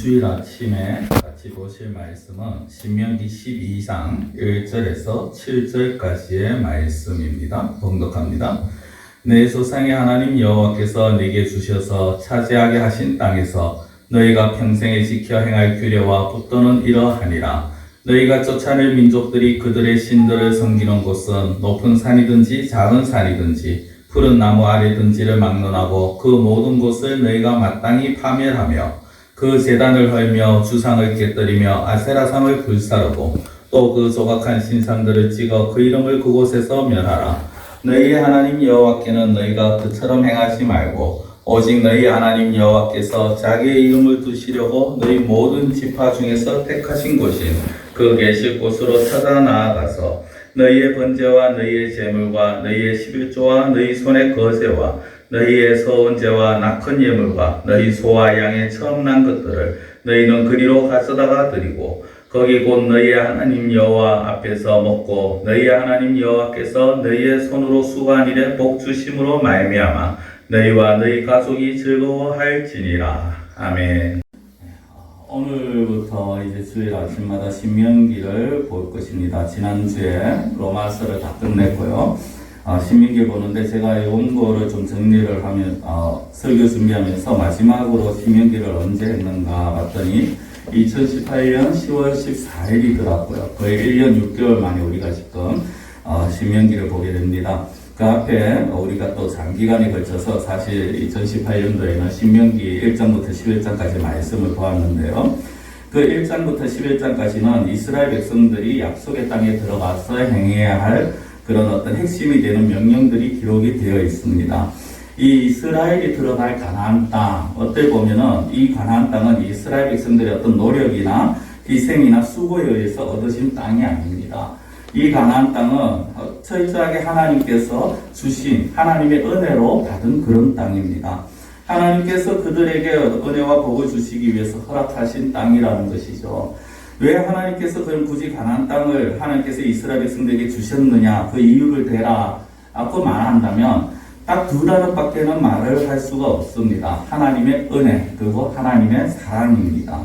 주일 아침에 같이 보실 말씀은 신명기 12장 1절에서 7절까지의 말씀입니다. 봉독합니다. 내 조상의 하나님 여호와께서 네게 주셔서 차지하게 하신 땅에서 너희가 평생에 지켜 행할 규례와 법도는 이러하니라. 너희가 쫓아낼 민족들이 그들의 신들을 섬기는 곳은 높은 산이든지 작은 산이든지 푸른 나무 아래든지를 막론하고 그 모든 곳을 너희가 마땅히 파멸하며 그 제단을 헐며 주상을 깨뜨리며 아세라상을 불사르고 또 그 조각한 신상들을 찍어 그 이름을 그곳에서 멸하라. 너희의 하나님 여호와께는 너희가 그처럼 행하지 말고 오직 너희 하나님 여호와께서 자기의 이름을 두시려고 너희 모든 지파 중에서 택하신 곳인 그 계실 곳으로 찾아 나아가서 너희의 번제와 너희의 제물과 너희의 11조와 너희 손의 거제와 너희의 서원제와 낙헌 예물과 너희 소와 양의 처음 난 것들을 너희는 그리로 가져다가 드리고 거기 곧 너희의 하나님 여호와 앞에서 먹고 너희의 하나님 여호와께서 너희의 손으로 수고한 일에 복 주심으로 말미암아 너희와 너희 가족이 즐거워할지니라. 아멘. 오늘부터 이제 주일 아침마다 신명기를 볼 것입니다. 지난주에 로마서를 다 끝냈고요. 신명기를 보는데 제가 원고를 좀 정리를 하면 설교 준비하면서 마지막으로 신명기를 언제 했는가 봤더니 2018년 10월 14일이더라고요. 거의 1년 6개월 만에 우리가 지금 신명기를 보게 됩니다. 그 앞에 우리가 또 장기간에 걸쳐서 사실 2018년도에는 신명기 1장부터 11장까지 말씀을 보았는데요. 그 1장부터 11장까지는 이스라엘 백성들이 약속의 땅에 들어가서 행해야 할 그런 어떤 핵심이 되는 명령들이 기록이 되어 있습니다. 이 이스라엘이 들어갈 가나안 땅, 어떻게 보면은 이 가나안 땅은 이스라엘 백성들의 어떤 노력이나 희생이나 수고에 의해서 얻어진 땅이 아닙니다. 이 가나안 땅은 철저하게 하나님께서 주신 하나님의 은혜로 받은 그런 땅입니다. 하나님께서 그들에게 은혜와 복을 주시기 위해서 허락하신 땅이라는 것이죠. 왜 하나님께서 그럼 굳이 가나안 땅을 하나님께서 이스라엘 백성들에게 주셨느냐, 그 이유를 대라고 말한다면 딱 두 단어밖에는 말을 할 수가 없습니다. 하나님의 은혜 그리고 하나님의 사랑입니다.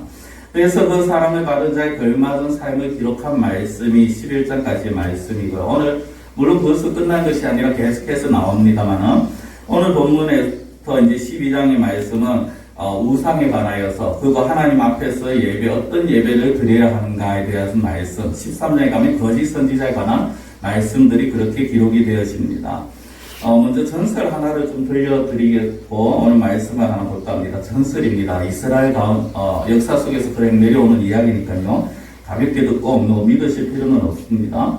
그래서 그 사랑을 받은 자의 걸맞은 삶을 기록한 말씀이 11장까지의 말씀이고요. 오늘 물론 벌써 끝난 것이 아니라 계속해서 나옵니다만은 오늘 본문에서 이제 12장의 말씀은 우상에 관하여서 그거 하나님 앞에서 예배 어떤 예배를 드려야 하는가에 대한 말씀, 13장에 가면 거짓 선지자에 관한 말씀들이 그렇게 기록이 되어집니다. 먼저 전설 하나를 좀 들려드리겠고 오늘 말씀을 하나 볼까 합니다. 전설입니다. 이스라엘 역사 속에서 그냥 내려오는 이야기니까요. 가볍게 듣고 믿으실 필요는 없습니다.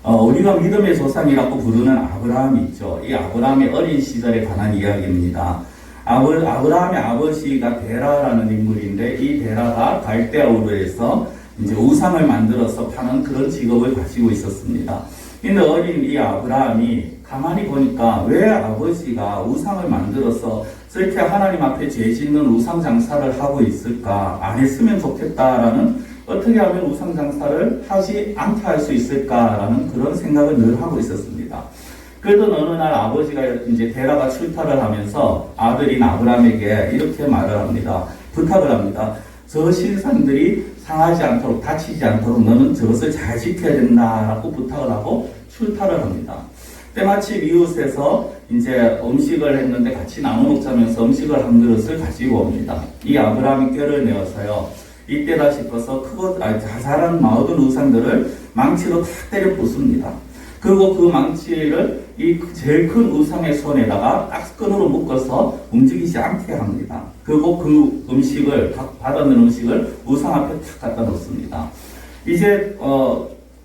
우리가 믿음의 조상이라고 부르는 아브라함이 있죠. 이 아브라함의 어린 시절에 관한 이야기입니다. 아브라함의 아버지가 데라라는 인물인데 이 데라가 갈대아 우르에서 이제 우상을 만들어서 파는 그런 직업을 가지고 있었습니다. 근데 어린 이 아브라함이 가만히 보니까 왜 아버지가 우상을 만들어서 저렇게 하나님 앞에 죄 짓는 우상 장사를 하고 있을까? 안 했으면 좋겠다라는, 어떻게 하면 우상 장사를 하지 않게 할 수 있을까라는 그런 생각을 늘 하고 있었습니다. 그러던 어느 날 아버지가 이제 데라가 출타를 하면서 아들인 아브라함에게 이렇게 말을 합니다. 부탁을 합니다. 저 신상들이 상하지 않도록, 다치지 않도록 너는 저것을 잘 지켜야 된다라고 부탁을 하고 출타를 합니다. 때마침 이웃에서 이제 음식을 했는데 같이 나눠 먹자면서 음식을 한 그릇을 가지고 옵니다. 이 아브라함이 꾀를 내어서요. 이때다 싶어서 크고 자잘한 모든 우상들을 망치로 탁 때려 부숩니다. 그리고 그 망치를 이 제일 큰 우상의 손에다가 딱 끈으로 묶어서 움직이지 않게 합니다. 그리고 그 음식을, 받아는 음식을 우상 앞에 탁 갖다 놓습니다. 이제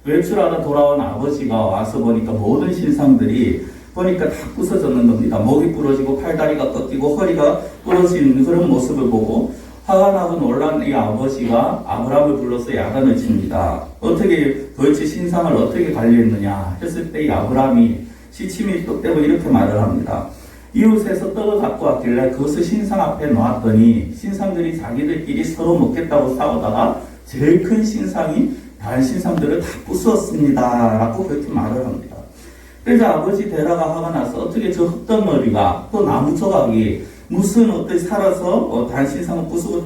외출하다 돌아온 아버지가 와서 보니까 모든 신상들이 보니까 다 부서졌는 겁니다. 목이 부러지고 팔다리가 꺾이고 허리가 부러진 그런 모습을 보고 화가 나고 놀란 이 아버지가 아브라함을 불러서 야단을 칩니다. 어떻게 도대체 신상을 어떻게 관리했느냐 했을 때 이 아브라함이 시침이 또 때문에 이렇게 말을 합니다. 이웃에서 떡을 갖고 왔길래 그것을 신상 앞에 놓았더니 신상들이 자기들끼리 서로 먹겠다고 싸우다가 제일 큰 신상이 다른 신상들을 다 부수었습니다 라고 그렇게 말을 합니다. 그래서 아버지 데라가 화가 나서 어떻게 저 흙덩어리가 또 나무 조각이 무슨 어떻게 살아서 단신상을 부수고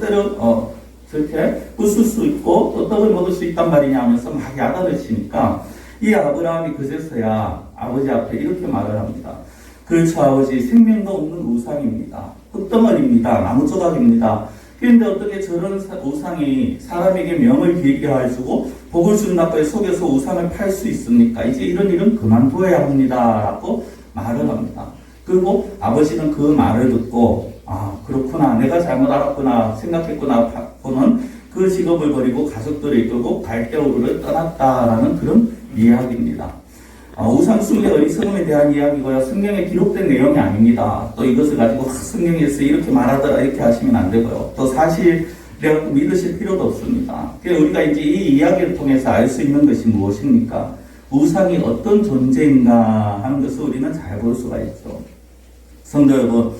저렇게 부술 수 있고 또 떡을 먹을 수 있단 말이냐 하면서 막 야단을 치니까 이 아브라함이 그제서야 아버지 앞에 이렇게 말을 합니다. 그렇죠, 아버지. 생명도 없는 우상입니다. 흙덩어리입니다. 나무 조각입니다. 그런데 어떻게 저런 우상이 사람에게 명을 길게 해주고 복을 준다고 해 속여서 우상을 팔 수 있습니까? 이제 이런 일은 그만둬야 합니다. 라고 말을 합니다. 그리고 아버지는 그 말을 듣고 그렇구나, 내가 잘못 알았구나 생각했구나 하고는 그 직업을 버리고 가족들을 이끌고 갈대우르를 떠났다라는 그런 이야기입니다. 우상 숭배 어리석음에 대한 이야기고요. 성경에 기록된 내용이 아닙니다. 또 이것을 가지고 성경에서 이렇게 말하더라 이렇게 하시면 안 되고요. 또 사실 내가 믿으실 필요도 없습니다. 우리가 이제 이 이야기를 통해서 알 수 있는 것이 무엇입니까? 우상이 어떤 존재인가 하는 것을 우리는 잘 볼 수가 있죠. 성도 여러분,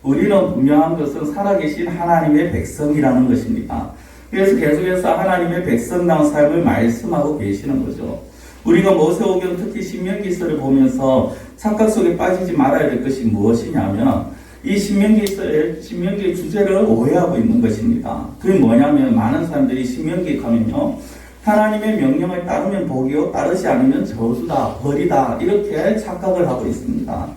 우리는 분명한 것은 살아계신 하나님의 백성이라는 것입니다. 그래서 계속해서 하나님의 백성다운 삶을 말씀하고 계시는 거죠. 우리가 모세오경 특히 신명기서를 보면서 착각 속에 빠지지 말아야 될 것이 무엇이냐면 이 신명기의 주제를 오해하고 있는 것입니다. 그게 뭐냐면 많은 사람들이 신명기 가면요, 하나님의 명령을 따르면 복이요 따르지 않으면 저주다, 벌이다 이렇게 착각을 하고 있습니다.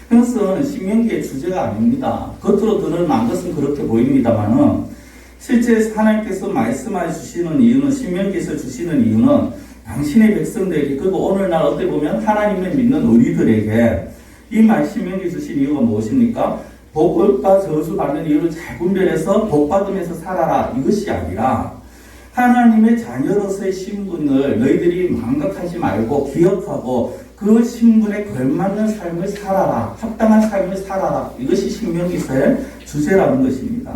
그것은 신명기의 주제가 아닙니다. 겉으로 드러난 것은 그렇게 보입니다만은 실제 하나님께서 말씀해 주시는 이유는, 신명기에서 주시는 이유는 당신의 백성들에게, 그리고 오늘날 어떻게 보면 하나님을 믿는 우리들에게 이 신명기 주신 이유가 무엇입니까? 복과 저주 받는 이유를 잘 분별해서 복 받으면서 살아라, 이것이 아니라 하나님의 자녀로서의 신분을 너희들이 망각하지 말고 기억하고 그 신분에 걸맞는 삶을 살아라, 합당한 삶을 살아라, 이것이 신명기서의 주제라는 것입니다.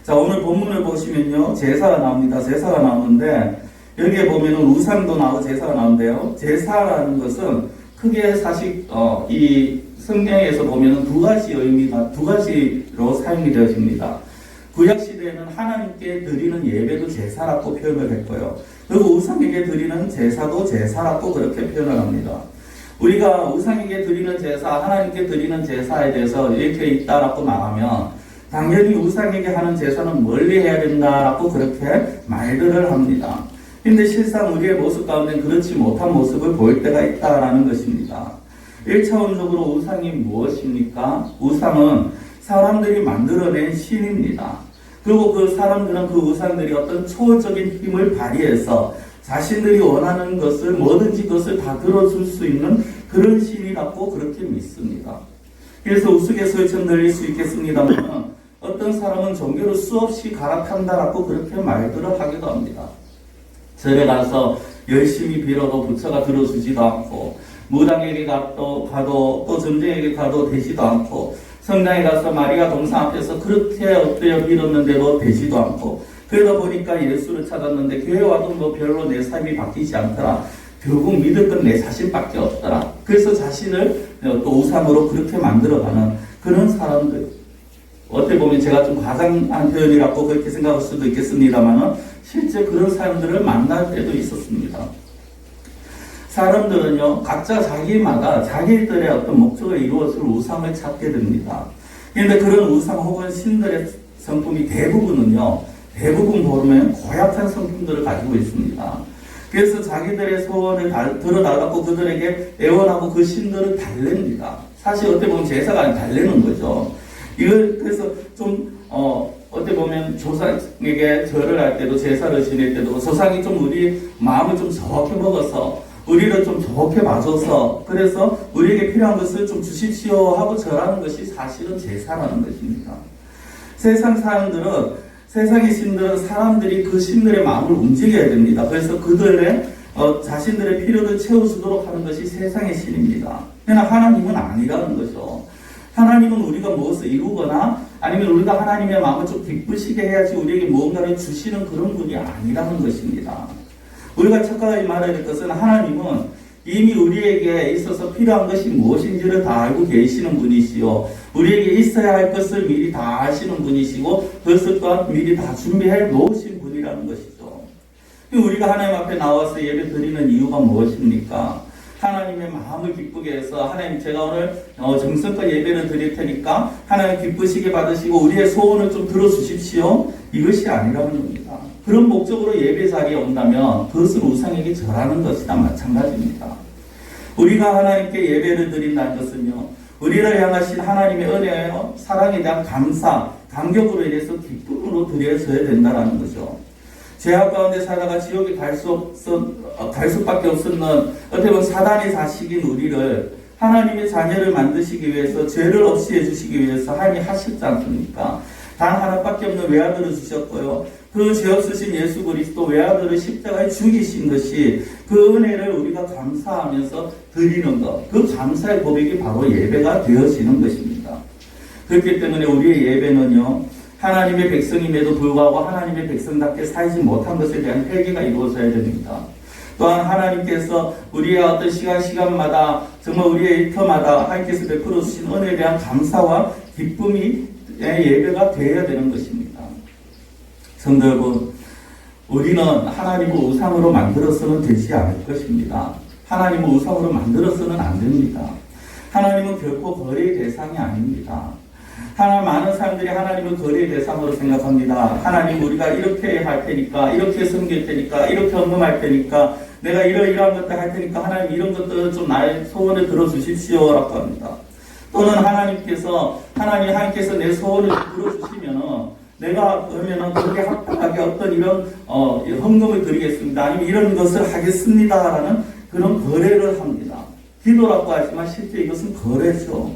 자, 오늘 본문을 보시면요, 제사가 나옵니다. 제사가 나오는데 여기에 보면은 우상도 나오고 제사가 나오는데요, 제사라는 것은 크게 사실 이 성경에서 보면은 두 가지 의미가, 두 가지로 사용이 되어집니다. 구약시대에는 하나님께 드리는 예배도 제사라고 표현을 했고요, 그리고 우상에게 드리는 제사도 제사라고 그렇게 표현을 합니다. 우리가 우상에게 드리는 제사, 하나님께 드리는 제사에 대해서 이렇게 있다라고 말하면 당연히 우상에게 하는 제사는 멀리 해야 된다라고 그렇게 말들을 합니다. 근데 실상 우리의 모습 가운데 그렇지 못한 모습을 보일 때가 있다라는 것입니다. 1차원적으로 우상이 무엇입니까? 우상은 사람들이 만들어낸 신입니다. 그리고 그 사람들은 그 우상들이 어떤 초월적인 힘을 발휘해서 자신들이 원하는 것을, 뭐든지 그것을 다 들어줄 수 있는 그런 신이라고 그렇게 믿습니다. 그래서 우스갯소리처럼 들릴 수 있겠습니다만 어떤 사람은 종교를 수없이 갈아탄다라고 그렇게 말들을 하기도 합니다. 절에 가서 열심히 빌어도 부처가 들어주지도 않고, 무당에게 가도 또 점쟁에게 가도 되지도 않고, 성당에 가서 마리아 동상 앞에서 그렇게 엎드려 빌었는데도 되지도 않고, 그러다 보니까 예수를 찾았는데 교회 와도 뭐 별로 내 삶이 바뀌지 않더라, 결국 믿을 건 내 자신밖에 없더라, 그래서 자신을 또 우상으로 그렇게 만들어가는 그런 사람들, 어떻게 보면 제가 좀 과장한 표현이라고 그렇게 생각할 수도 있겠습니다만은 실제 그런 사람들을 만날 때도 있었습니다. 사람들은요, 각자 자기마다 자기들의 어떤 목적을 이루어줄 우상을 찾게 됩니다. 그런데 그런 우상 혹은 신들의 성품이 대부분 보면 고약한 성품들을 가지고 있습니다. 그래서 자기들의 소원을 들어달라고 그들에게 애원하고 그 신들을 달랩니다. 사실 어떻게 보면 제사가 아니라 달래는 거죠. 그래서 좀 어떻게 보면 조상에게 절을 할 때도, 제사를 지낼 때도 조상이 좀 우리 마음을 좀 좋게 먹어서 우리를 좀 좋게 봐줘서 그래서 우리에게 필요한 것을 좀 주십시오 하고 절하는 것이 사실은 제사라는 것입니다. 세상 사람들은, 세상의 신들은 사람들이 그 신들의 마음을 움직여야 됩니다. 그래서 그들의 자신들의 필요를 채워주도록 하는 것이 세상의 신입니다. 그러나 하나님은 아니라는 거죠. 하나님은 우리가 무엇을 이루거나 아니면 우리가 하나님의 마음을 좀 기쁘시게 해야지 우리에게 무언가를 주시는 그런 분이 아니라는 것입니다. 우리가 착각하지 말아야 될 것은 하나님은 이미 우리에게 있어서 필요한 것이 무엇인지를 다 알고 계시는 분이시요, 우리에게 있어야 할 것을 미리 다 아시는 분이시고 그것을 또한 미리 다 준비해 놓으신 분이라는 것이죠. 우리가 하나님 앞에 나와서 예배 드리는 이유가 무엇입니까? 하나님의 마음을 기쁘게 해서 하나님 제가 오늘 정성껏 예배를 드릴 테니까 하나님 기쁘시게 받으시고 우리의 소원을 좀 들어주십시오. 이것이 아니라는 겁니다. 그런 목적으로 예배 자리에 온다면 그것을 우상에게 절하는 것이나 마찬가지입니다. 우리가 하나님께 예배를 드린다는 것은요, 우리를 향하신 하나님의 은혜와 사랑에 대한 감사, 감격으로 인해서 기쁨으로 드려져야 된다는 거죠. 죄악 가운데 살다가 지옥에 갈 수밖에 없었는 어떻게 보면 사단의 자식인 우리를 하나님의 자녀를 만드시기 위해서 죄를 없이 해주시기 위해서 하나님이 하셨지 않습니까? 단 하나밖에 없는 외아들을 주셨고요. 그 죄 없으신 예수 그리스도 외아들을 십자가에 죽이신 것이 그 은혜를 우리가 감사하면서 드리는 것, 그 감사의 고백이 바로 예배가 되어지는 것입니다. 그렇기 때문에 우리의 예배는요, 하나님의 백성임에도 불구하고 하나님의 백성답게 살지 못한 것에 대한 회개가 이루어져야 됩니다. 또한 하나님께서 우리의 어떤 시간마다 정말 우리의 일터마다 하나님께서 베풀어 주신 은혜에 대한 감사와 기쁨이 예배가 되어야 되는 것입니다. 성도 여러분, 우리는 하나님을 우상으로 만들어서는 되지 않을 것입니다. 하나님을 우상으로 만들어서는 안 됩니다. 하나님은 결코 거래의 대상이 아닙니다. 많은 사람들이 하나님을 거래의 대상으로 생각합니다. 하나님 우리가 이렇게 할 테니까, 이렇게 섬길 테니까, 이렇게 헌금할 테니까, 내가 이러이러한 것들 할 테니까 하나님 이런 것들을 좀 나의 소원을 들어주십시오 라고 합니다. 또는 하나님께서 내 소원을 들어주시면은 내가 그러면은 거기에 합당하게 어떤 이런 헌금을 드리겠습니다. 아니면 이런 것을 하겠습니다라는 그런 거래를 합니다. 기도라고 하지만 실제 이것은 거래죠.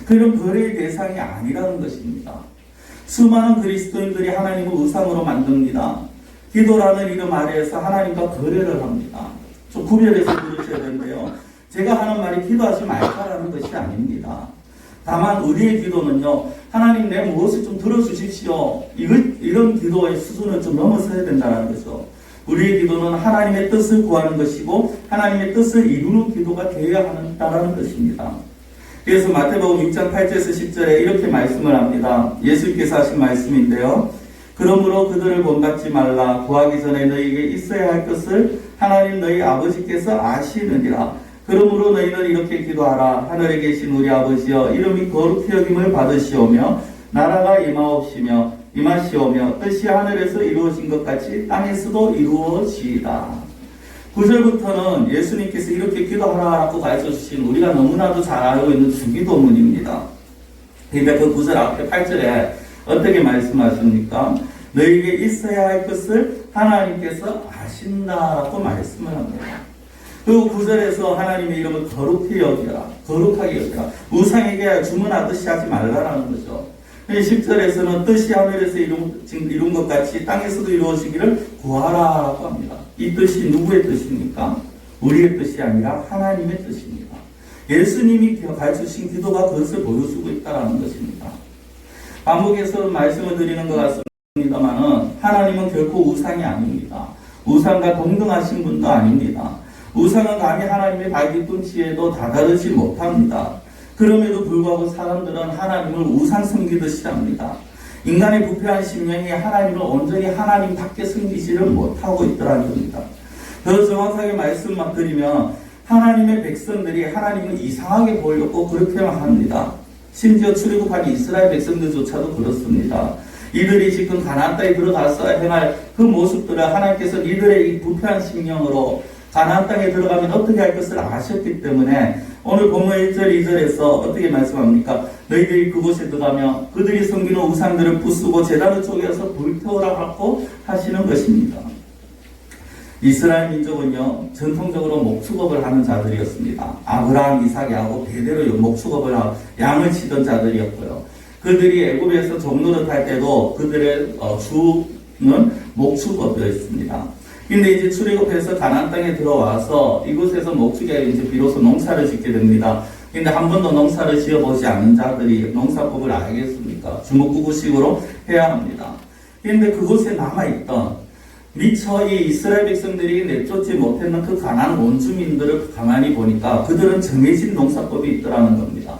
그런 거래의 대상이 아니라는 것입니다. 수많은 그리스도인들이 하나님을 우상으로 만듭니다. 기도라는 이름 아래에서 하나님과 거래를 합니다. 좀 구별해서 들으셔야 되는데요. 제가 하는 말이 기도하지 말자라는 것이 아닙니다. 다만 우리의 기도는요, 하나님 내 무엇을 좀 들어주십시오. 이런 기도의 수준을 좀 넘어서야 된다는 거죠. 우리의 기도는 하나님의 뜻을 구하는 것이고 하나님의 뜻을 이루는 기도가 되어야 한다는 것입니다. 그래서 마태복음 6장 8절에서 10절에 이렇게 말씀을 합니다. 예수께서 하신 말씀인데요. 그러므로 그들을 본받지 말라. 구하기 전에 너희에게 있어야 할 것을 하나님 너희 아버지께서 아시느니라. 그러므로 너희는 이렇게 기도하라. 하늘에 계신 우리 아버지여, 이름이 거룩히 여김을 받으시오며 나라가 임하시오며 뜻이 하늘에서 이루어진 것 같이 땅에서도 이루어지이다. 9절부터는 예수님께서 이렇게 기도하라고 가르쳐주신 우리가 너무나도 잘 알고 있는 주기도문입니다. 그러니까 그 9절 앞에 8절에 어떻게 말씀하십니까? 너희에게 있어야 할 것을 하나님께서 아신다라고 말씀을 합니다. 그리고 9절에서 하나님의 이름을 거룩히 여기라, 거룩하게 여기라, 우상에게 주문하듯이 하지 말라라는 거죠. 10절에서는 뜻이 하늘에서 이룬 것 같이 땅에서도 이루어지기를 구하라라고 합니다. 이 뜻이 누구의 뜻입니까? 우리의 뜻이 아니라 하나님의 뜻입니다. 예수님이 가르치신 기도가 그것을 보여주고 있다는 것입니다. 반복해서 말씀을 드리는 것 같습니다만은 하나님은 결코 우상이 아닙니다. 우상과 동등하신 분도 아닙니다. 우상은 감히 하나님의 발뒤꿈치에도 다다르지 못합니다. 그럼에도 불구하고 사람들은 하나님을 우상 섬기듯이 합니다. 인간의 부패한 심령이 하나님을 온전히 하나님답게 섬기지를 못하고 있더라는 겁니다. 더 정확하게 말씀만 드리면 하나님의 백성들이 하나님을 이상하게 보려고 그렇게만 합니다. 심지어 출애굽한 이스라엘 백성들조차도 그렇습니다. 이들이 지금 가나안 땅에 들어가서 행할 그 모습들을 하나님께서 이들의 이 부패한 심령으로 가나안 땅에 들어가면 어떻게 할 것을 아셨기 때문에 오늘 본문 1절 2절에서 어떻게 말씀합니까? 너희들이 그곳에 들어가면 그들이 섬기는 우상들을 부수고 제단을 쪼개서 불태우라고 하시는 것입니다. 이스라엘 민족은요, 전통적으로 목축업을 하는 자들이었습니다. 아브라함, 이삭, 야곱 대대로 목축업을 하고 양을 치던 자들이었고요. 그들이 애굽에서 종노릇할 때도 그들의 주는 목축업이었습니다. 근데 이제 출애굽해서 가나안 땅에 들어와서 이곳에서 목축에 이제 비로소 농사를 짓게 됩니다. 근데 한 번도 농사를 지어보지 않는 자들이 농사법을 알겠습니까? 주먹구구식으로 해야 합니다. 근데 그곳에 남아있던 미처 이 이스라엘 백성들이 내쫓지 못했는 그 가나안 원주민들을 가만히 보니까 그들은 정해진 농사법이 있더라는 겁니다.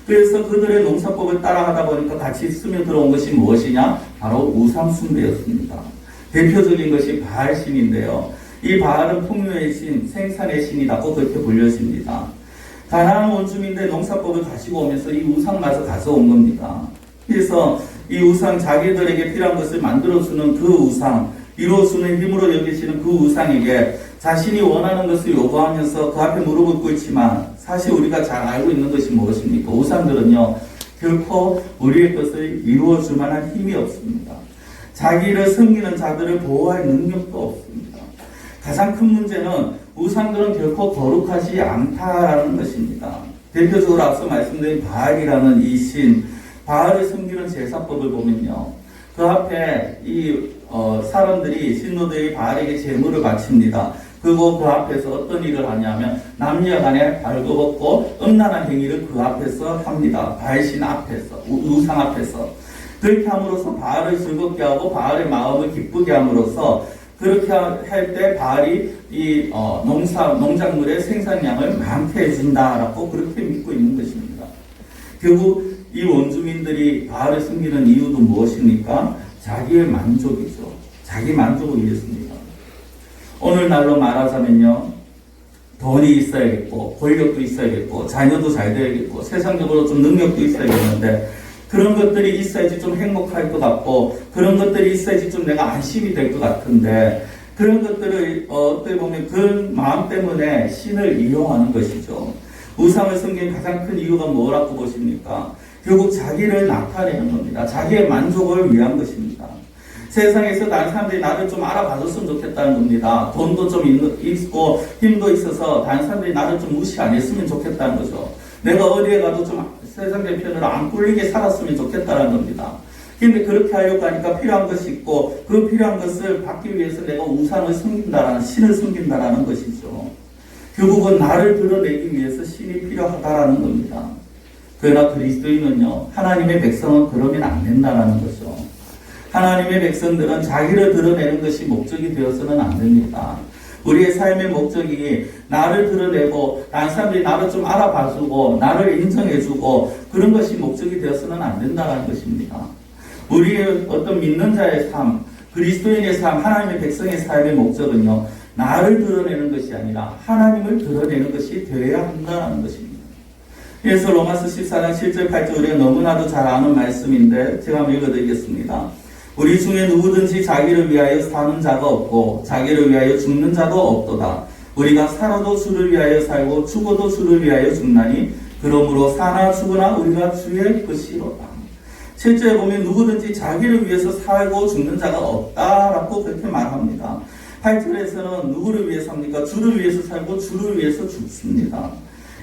그래서 그들의 농사법을 따라하다 보니까 같이 스며들어온 것이 무엇이냐? 바로 우상 숭배였습니다. 대표적인 것이 바알신인데요. 이 바알은 풍요의 신, 생산의 신이라고 그렇게 불려집니다. 가나안 원주민들 농사법을 가지고 오면서 이 우상마저 가져온 겁니다. 그래서 이 우상, 자기들에게 필요한 것을 만들어주는 그 우상, 이루어주는 힘으로 여기시는 그 우상에게 자신이 원하는 것을 요구하면서 그 앞에 무릎을 꿇지만 사실 우리가 잘 알고 있는 것이 무엇입니까? 우상들은요, 결코 우리의 것을 이루어줄 만한 힘이 없습니다. 자기를 섬기는 자들을 보호할 능력도 없습니다. 가장 큰 문제는 우상들은 결코 거룩하지 않다라는 것입니다. 대표적으로 앞서 말씀드린 바알이라는 이 신, 바알을 섬기는 제사법을 보면요, 그 앞에 사람들이 신도들이 바알에게 제물을 바칩니다. 그리고 그 앞에서 어떤 일을 하냐면 남녀간에 발굽었고 음란한 행위를 그 앞에서 합니다. 바알신 앞에서, 우상 앞에서. 그렇게 함으로써 바알을 즐겁게 하고 바알의 마음을 기쁘게 함으로써 그렇게 할 때 바알이 이 농작물의 생산량을 많게 해준다라고 그렇게 믿고 있는 것입니다. 결국 이 원주민들이 바알을 숨기는 이유도 무엇입니까? 자기의 만족이죠. 자기 만족을 위해서입니다. 오늘날로 말하자면요, 돈이 있어야겠고 권력도 있어야겠고 자녀도 잘 돼야겠고 세상적으로 좀 능력도 있어야겠는데 그런 것들이 있어야지 좀 행복할 것 같고 그런 것들이 있어야지 좀 내가 안심이 될 것 같은데 그런 것들을 어떻게 보면 그 마음 때문에 신을 이용하는 것이죠. 우상을 섬기는 가장 큰 이유가 뭐라고 보십니까? 결국 자기를 나타내는 겁니다. 자기의 만족을 위한 것입니다. 세상에서 다른 사람들이 나를 좀 알아봐줬으면 좋겠다는 겁니다. 돈도 좀 있고 힘도 있어서 다른 사람들이 나를 좀 무시 안 했으면 좋겠다는 거죠. 내가 어디에 가도 좀 세상 대편으로 안 꿀리게 살았으면 좋겠다는 겁니다. 근데 그렇게 하려고 하니까 필요한 것이 있고 그 필요한 것을 받기 위해서 내가 우상을 숨긴다라는, 신을 숨긴다라는 것이죠. 결국은 나를 드러내기 위해서 신이 필요하다라는 겁니다. 그러나 그리스도인은요, 하나님의 백성은 그러면 안 된다라는 거죠. 하나님의 백성들은 자기를 드러내는 것이 목적이 되어서는 안 됩니다. 우리의 삶의 목적이 나를 드러내고 다른 사람들이 나를 좀 알아봐주고 나를 인정해주고 그런 것이 목적이 되어서는 안 된다는 것입니다. 우리의 어떤 믿는 자의 삶, 그리스도인의 삶, 하나님의 백성의 삶의 목적은요, 나를 드러내는 것이 아니라 하나님을 드러내는 것이 되어야 한다는 것입니다. 그래서 로마서 14장 7절 8절 우리가 너무나도 잘 아는 말씀인데 제가 한번 읽어드리겠습니다. 우리 중에 누구든지 자기를 위하여 사는 자가 없고 자기를 위하여 죽는 자도 없도다. 우리가 살아도 주를 위하여 살고 죽어도 주를 위하여 죽나니 그러므로 사나 죽으나 우리가 주의 것이로다. 7절에 보면 누구든지 자기를 위해서 살고 죽는 자가 없다라고 그렇게 말합니다. 8절에서는 누구를 위해서 삽니까? 주를 위해서 살고 주를 위해서 죽습니다.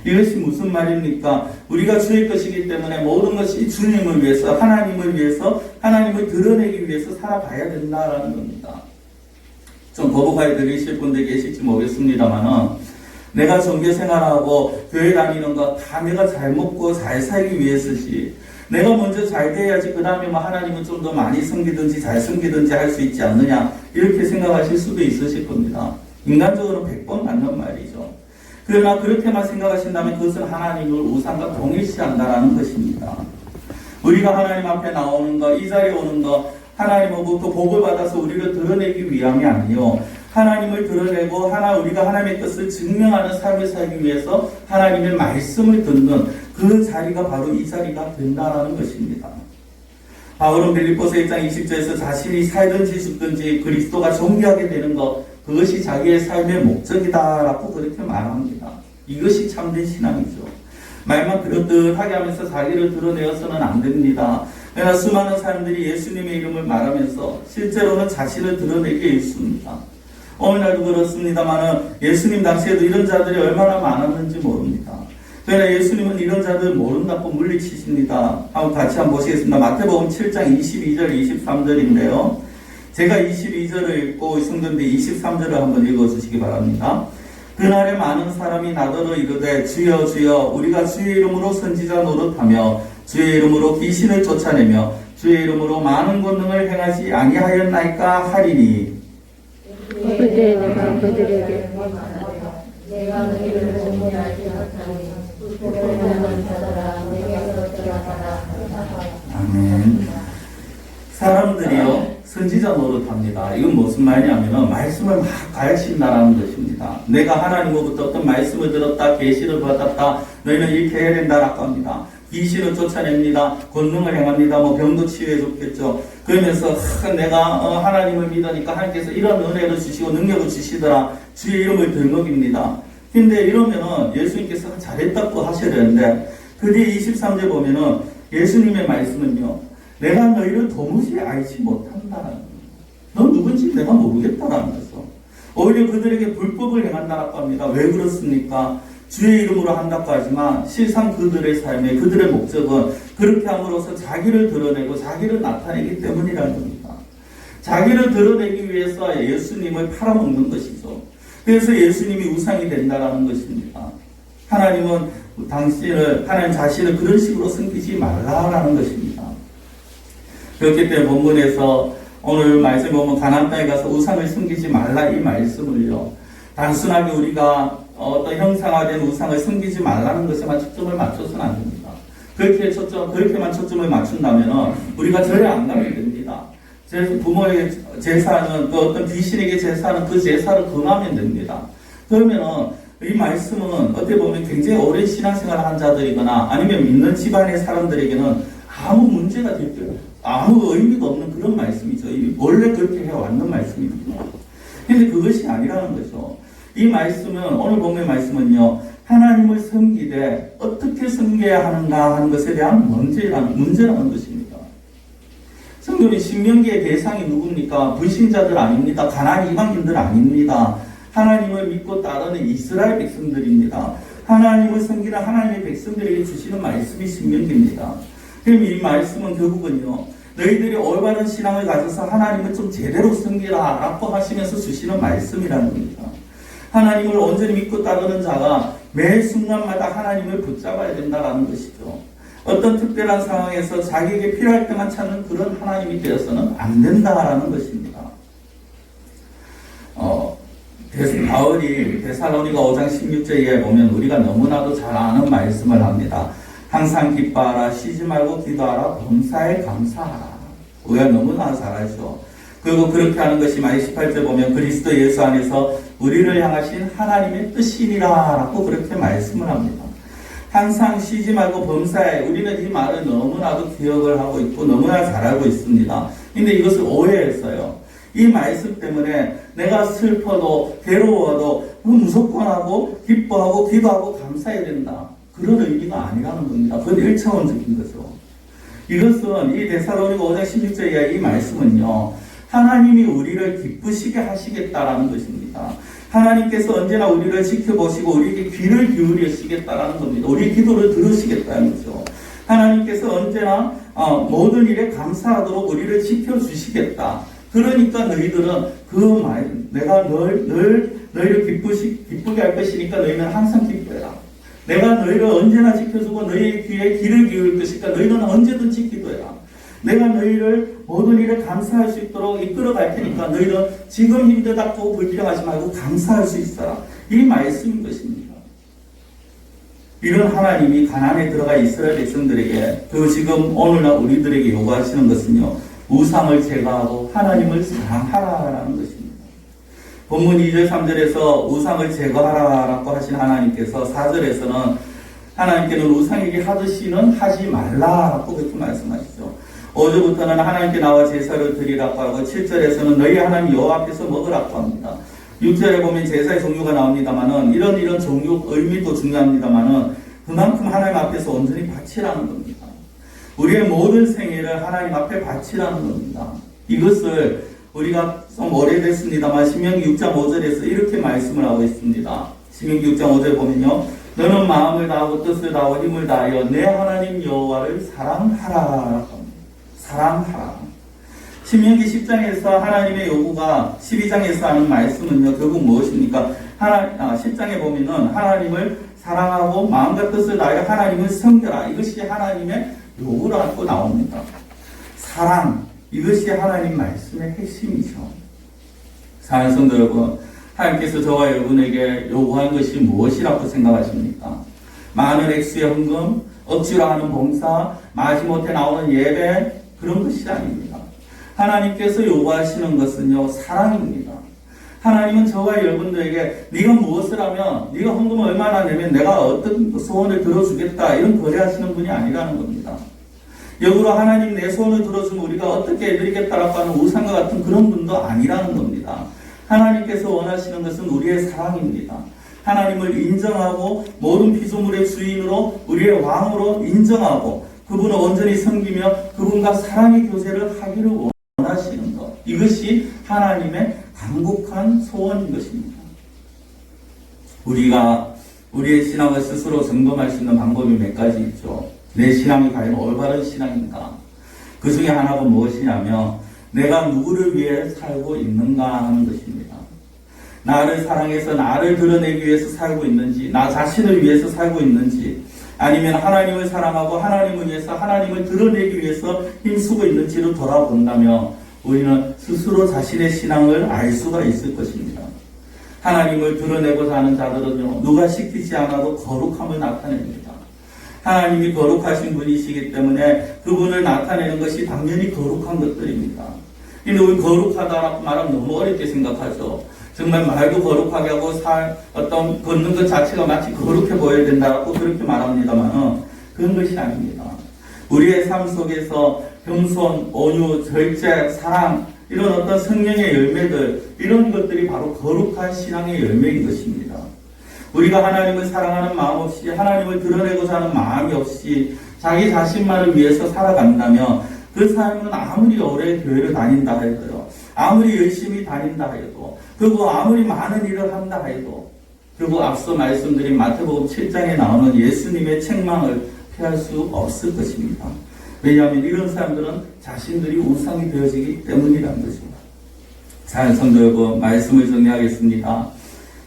이것이 무슨 말입니까? 우리가 주의 것이기 때문에 모든 것이 주님을 위해서, 하나님을 위해서, 하나님을 드러내기 위해서 살아가야 된다라는 겁니다. 좀 거부가에 들으실 분들 계실지 모르겠습니다만은 내가 종교 생활하고 교회 다니는 거 다 내가 잘 먹고 잘 살기 위해서지. 내가 먼저 잘 돼야지 그 다음에 뭐 하나님은 좀 더 많이 섬기든지 잘 섬기든지 할 수 있지 않느냐 이렇게 생각하실 수도 있으실 겁니다. 인간적으로 100번 맞는 말이죠. 그러나 그렇게만 생각하신다면 그것은 하나님을 우상과 동일시한다라는 것입니다. 우리가 하나님 앞에 나오는 것, 이 자리에 오는 것, 하나님으로부터 복을 받아서 우리를 드러내기 위함이 아니요, 하나님을 드러내고 우리가 하나님의 뜻을 증명하는 삶을 살기 위해서 하나님의 말씀을 듣는 그 자리가 바로 이 자리가 된다라는 것입니다. 바울은 빌립보서 1장 20절에서 자신이 살든지 죽든지 그리스도가 존귀하게 되는 것, 그것이 자기의 삶의 목적이다라고 그렇게 말합니다. 이것이 참된 신앙이죠. 말만 그릇듯하게 하면서 자기를 드러내어서는 안 됩니다. 그러나 수많은 사람들이 예수님의 이름을 말하면서 실제로는 자신을 드러내게 있습니다. 오늘날도 그렇습니다만 예수님 당시에도 이런 자들이 얼마나 많았는지 모릅니다. 그러나 예수님은 이런 자들 모른다고 물리치십니다. 한번 같이 한번 보시겠습니다. 마태복음 7장 22절 23절인데요. 제가 22절을 읽고 성전대 23절을 한번 읽어주시기 바랍니다. 그날에 많은 사람이 나더러 이르되 주여 주여 우리가 주의 이름으로 선지자 노릇하며 주의 이름으로 귀신을 쫓아내며 주의 이름으로 많은 권능을 행하지 아니하였나이까 하리니 그때 내가 그들에게 내가 너희를 본문에 알지 못하니 그들은 자들아 내게서 떠나가라. 아멘. 사람들이요 선지자 노릇합니다. 이건 무슨 말이냐면은 말씀을 막 가르친다라는 것입니다. 내가 하나님으로부터 어떤 말씀을 들었다, 계시를 받았다, 너희는 이렇게 해야 된다라고 합니다. 귀신을 쫓아냅니다. 권능을 행합니다. 뭐 병도 치유해 줬겠죠. 그러면서 내가 하나님을 믿으니까 하나님께서 이런 은혜를 주시고 능력을 주시더라. 주의 이름을 들먹입니다. 근데 이러면은 예수님께서 잘했다고 하셔야 되는데 그 뒤에 23절 보면은 예수님의 말씀은요. 내가 너희를 도무지 알지 못한다라는 거예요. 넌 누군지 내가 모르겠다라는 거죠. 오히려 그들에게 불법을 행한다라고 합니다. 왜 그렇습니까? 주의 이름으로 한다고 하지만 실상 그들의 삶에 그들의 목적은 그렇게 함으로써 자기를 드러내고 자기를 나타내기 때문이라는 겁니다. 자기를 드러내기 위해서 예수님을 팔아먹는 것이죠. 그래서 예수님이 우상이 된다라는 것입니다. 하나님은 하나님 자신을 그런 식으로 섬기지 말라라는 것입니다. 그렇기 때문에 본문에서 오늘 말씀 보면 가나안 땅에 가서 우상을 섬기지 말라 이 말씀을요. 단순하게 우리가 어떤 형상화된 우상을 섬기지 말라는 것에만 초점을 맞춰서는 안 됩니다. 그렇게만 초점을 맞춘다면 우리가 절에 안 가면 됩니다. 부모의 제사는 또 어떤 귀신에게 제사는 그 제사를 금하면 됩니다. 그러면은 이 말씀은 어떻게 보면 굉장히 오랜 신앙생활을 한 자들이거나 아니면 믿는 집안의 사람들에게는 아무 문제가 아무 의미가 없는 그런 말씀이죠. 원래 그렇게 해왔는 말씀입니다. 근데 그것이 아니라는 거죠. 이 말씀은 오늘 본문의 말씀은요. 하나님을 섬기되 어떻게 섬겨야 하는가 하는 것에 대한 문제라는 것입니다. 성경의 신명기의 대상이 누굽니까? 불신자들 아닙니다. 가나안 이방인들 아닙니다. 하나님을 믿고 따르는 이스라엘 백성들입니다. 하나님을 섬기는 하나님의 백성들에게 주시는 말씀이 신명기입니다. 그럼 이 말씀은 결국은요. 너희들이 올바른 신앙을 가져서 하나님을 좀 제대로 섬기라 라고 하시면서 주시는 말씀이라는 겁니다. 하나님을 온전히 믿고 따르는 자가 매 순간마다 하나님을 붙잡아야 된다는 것이죠. 어떤 특별한 상황에서 자기에게 필요할 때만 찾는 그런 하나님이 되어서는 안 된다라는 것입니다. 바울이 데살로니가 5장 16절에 보면 우리가 너무나도 잘 아는 말씀을 합니다. 항상 기뻐하라, 쉬지 말고 기도하라, 범사에 감사하라. 우리가 너무나 잘 알죠. 그리고 그렇게 하는 것이 마리 18절 보면 그리스도 예수 안에서 우리를 향하신 하나님의 뜻이니라 라고 그렇게 말씀을 합니다. 항상 쉬지 말고 범사에 우리는 이 말을 너무나도 기억을 하고 있고 너무나 잘 알고 있습니다. 근데 이것을 오해했어요. 이 말씀 때문에 내가 슬퍼도 괴로워도 무조건 하고 기뻐하고 기도하고 감사해야 된다. 그런 의미가 아니라는 겁니다. 그건 1차원적인 거죠. 이것은 이 데살로니가 5장 16절의 이 말씀은요. 하나님이 우리를 기쁘시게 하시겠다라는 것입니다. 하나님께서 언제나 우리를 지켜보시고 우리에게 귀를 기울이시겠다라는 겁니다. 우리의 기도를 들으시겠다는 거죠. 하나님께서 언제나 모든 일에 감사하도록 우리를 지켜주시겠다. 그러니까 너희들은 내가 너희를 기쁘게 할 것이니까 너희는 항상 기뻐해라. 내가 너희를 언제나 지켜주고 너희의 귀에 귀를 기울일 것이니까 너희는 언제든지 기도해라. 내가 너희를 모든 일에 감사할 수 있도록 이끌어 갈 테니까 너희는 지금 힘들다고 불평하지 말고 감사할 수 있어라. 이 말씀인 것입니다. 이런 하나님이 가나안에 들어가 이스라엘 백성들에게 지금 오늘날 우리들에게 요구하시는 것은요. 우상을 제거하고 하나님을 사랑하라라는 것입니다. 본문 2절 3절에서 우상을 제거하라라고 하신 하나님께서 4절에서는 하나님께는 우상에게 하듯이는 하지 말라라고 그렇게 말씀하시죠. 5절부터는 하나님께 나와 제사를 드리라고 하고 7절에서는 너희 하나님 여호와 앞에서 먹으라고 합니다. 6절에 보면 제사의 종류가 나옵니다만은 이런 종류 의미도 중요합니다만은 그만큼 하나님 앞에서 온전히 바치라는 겁니다. 우리의 모든 생애를 하나님 앞에 바치라는 겁니다. 이것을 우리가 좀 오래됐습니다만 신명기 6장 5절에서 이렇게 말씀을 하고 있습니다. 신명기 6장 5절에 보면요. 너는 마음을 다하고 뜻을 다하고 힘을 다하여 내 하나님 여호와를 사랑하라. 사랑하라. 신명기 10장에서 하나님의 요구가 12장에서 하는 말씀은요. 결국 무엇입니까? 10장에 보면은 하나님을 사랑하고 마음과 뜻을 다하여 하나님을 섬겨라. 이것이 하나님의 요구라고 나옵니다. 사랑. 이것이 하나님 말씀의 핵심이죠. 사랑하는 성도 여러분, 하나님께서 저와 여러분에게 요구한 것이 무엇이라고 생각하십니까? 많은 액수의 헌금, 억지로 하는 봉사, 마지못해 나오는 예배, 그런 것이 아닙니다. 하나님께서 요구하시는 것은요, 사랑입니다. 하나님은 저와 여러분들에게 네가 무엇을 하면, 네가 헌금을 얼마나 내면 내가 어떤 소원을 들어주겠다, 이런 거래하시는 분이 아니라는 겁니다. 역으로 하나님 내 소원을 들어주면 우리가 어떻게 해드리겠다라고 하는 우상과 같은 그런 분도 아니라는 겁니다. 하나님께서 원하시는 것은 우리의 사랑입니다. 하나님을 인정하고 모든 피조물의 주인으로 우리의 왕으로 인정하고 그분을 온전히 섬기며 그분과 사랑의 교제를 하기를 원하시는 것. 이것이 하나님의 간곡한 소원인 것입니다. 우리가 우리의 신앙을 스스로 점검할 수 있는 방법이 몇 가지 있죠. 내 신앙이 과연 올바른 신앙인가? 그 중에 하나가 무엇이냐면 내가 누구를 위해 살고 있는가 하는 것입니다. 나를 사랑해서 나를 드러내기 위해서 살고 있는지, 나 자신을 위해서 살고 있는지, 아니면 하나님을 사랑하고 하나님을 위해서 하나님을 드러내기 위해서 힘쓰고 있는지를 돌아본다면 우리는 스스로 자신의 신앙을 알 수가 있을 것입니다. 하나님을 드러내고자 하는 자들은요, 누가 시키지 않아도 거룩함을 나타냅니다. 하나님이 거룩하신 분이시기 때문에 그분을 나타내는 것이 당연히 거룩한 것들입니다. 근데 우리 거룩하다라고 말하면 너무 어렵게 생각하죠. 정말 말도 거룩하게 하고 어떤 걷는 것 자체가 마치 거룩해 보여야 된다라고 그렇게 말합니다만 그런 것이 아닙니다. 우리의 삶 속에서 겸손, 온유, 절제, 사랑 이런 어떤 성령의 열매들 이런 것들이 바로 거룩한 신앙의 열매인 것입니다. 우리가 하나님을 사랑하는 마음 없이 하나님을 드러내고자 하는 마음이 없이 자기 자신만을 위해서 살아간다면 그 삶은 아무리 오래 교회를 다닌다 해도요, 아무리 열심히 다닌다 해도, 그리고 아무리 많은 일을 한다 해도, 그리고 앞서 말씀드린 마태복음 7장에 나오는 예수님의 책망을 피할 수 없을 것입니다. 왜냐하면 이런 사람들은 자신들이 우상이 되어지기 때문이라는 것입니다. 자, 성도 여러분, 말씀을 정리하겠습니다.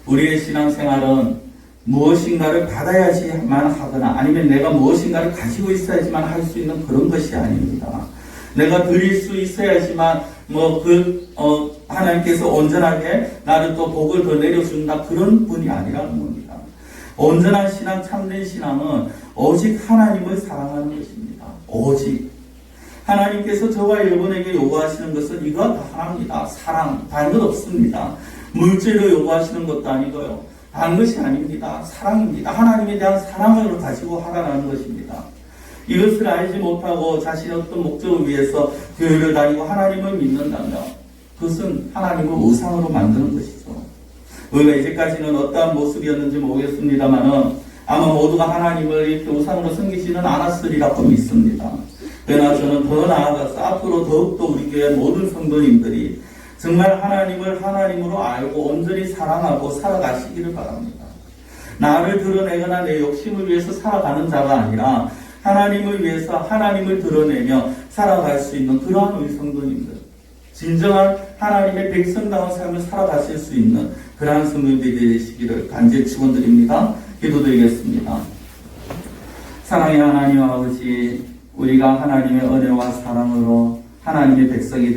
우리의 신앙생활은 무엇인가를 받아야지만 하거나 아니면 내가 무엇인가를 가지고 있어야지만 할 수 있는 그런 것이 아닙니다. 내가 드릴 수 있어야지만 하나님께서 온전하게 나를 또 복을 더 내려준다 그런 분이 아니라는 겁니다. 온전한 신앙, 참된 신앙은 오직 하나님을 사랑하는 것입니다. 오직 하나님께서 저와 여러분에게 요구하시는 것은 이거 다 하나입니다. 사랑, 다른 것 없습니다. 물질을 요구하시는 것도 아니고요. 다른 것이 아닙니다. 사랑입니다. 하나님에 대한 사랑을 가지고 하라는 것입니다. 이것을 알지 못하고 자신의 어떤 목적을 위해서 교회를 다니고 하나님을 믿는다면 그것은 하나님을 우상으로 만드는 것이죠. 우리가 이제까지는 어떠한 모습이었는지 모르겠습니다만 아마 모두가 하나님을 이렇게 우상으로 섬기지는 않았으리라고 믿습니다. 그러나 저는 더 나아가서 앞으로 더욱더 우리 교회 모든 성도님들이 정말 하나님을 하나님으로 알고 온전히 사랑하고 살아가시기를 바랍니다. 나를 드러내거나 내 욕심을 위해서 살아가는 자가 아니라 하나님을 위해서 하나님을 드러내며 살아갈 수 있는 그러한 우리 성도님들, 진정한 하나님의 백성다운 삶을 살아가실 수 있는 그러한 성도님들이 되시기를 간절히 축원드립니다. 기도드리겠습니다. 사랑의 하나님 아버지, 우리가 하나님의 은혜와 사랑으로 하나님의 백성이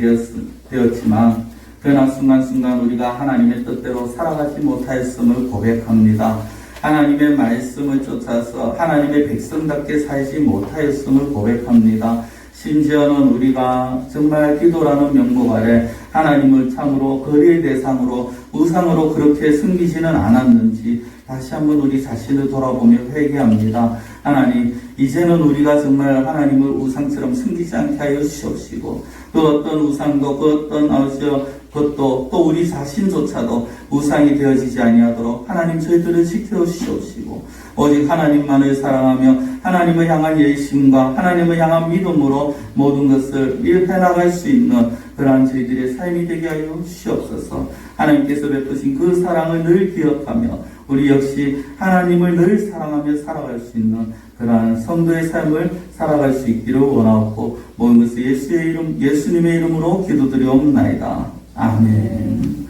되었지만 그러나 순간순간 우리가 하나님의 뜻대로 살아가지 못하였음을 고백합니다. 하나님의 말씀을 쫓아서 하나님의 백성답게 살지 못하였음을 고백합니다. 심지어는 우리가 정말 기도라는 명목 아래 하나님을 참으로 거리의 대상으로 우상으로 그렇게 섬기지는 않았는지 다시 한번 우리 자신을 돌아보며 회개합니다. 하나님, 이제는 우리가 정말 하나님을 우상처럼 섬기지 않게 하여 주시옵시고 그 어떤 우상도 그 어떤 것도 또 우리 자신조차도 우상이 되어지지 아니하도록 하나님 저희들을 지켜주시옵시고 오직 하나님만을 사랑하며 하나님을 향한 열심과 하나님을 향한 믿음으로 모든 것을 해나갈 수 있는 그러한 저희들의 삶이 되게 하여 주시옵소서. 하나님께서 베푸신 그 사랑을 늘 기억하며 우리 역시 하나님을 늘 사랑하며 살아갈 수 있는 그러한 성도의 삶을 살아갈 수 있기를 원하옵고 모든 것을 예수님의 이름으로 기도드리옵나이다. 아멘.